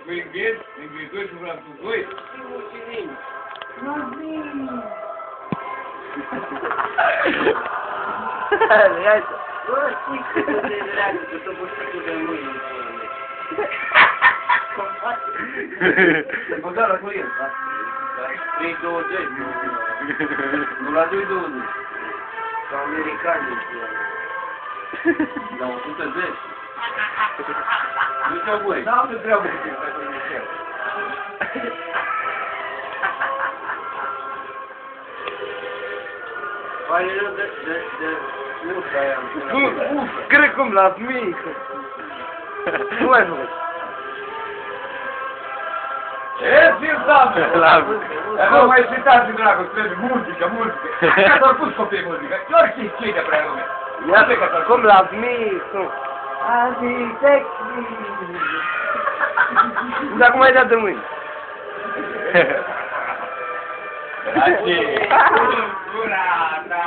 Înghițoi și vreau cu voi. Ia-ți. Bă, spui cât de dragă, că să vă știu de mâine. Se băga la client, da? 3,20. Nu la 2,20. Ca americanii. La 110. Nu te-au voi. N-am de treabă cu tine, stai cu Michel. Pare rău de ușa aia. Cred cum la mic. Nu ai făcut. Ce zi, doamne? La Nu mai citați, dragul, trebuie muzică. Că s-au pus copiii muzică. Orice cine prea lume. Ia, cum la mic. Azi, sexy. Dar cum ai dat de mâini? Așa. Ura, da.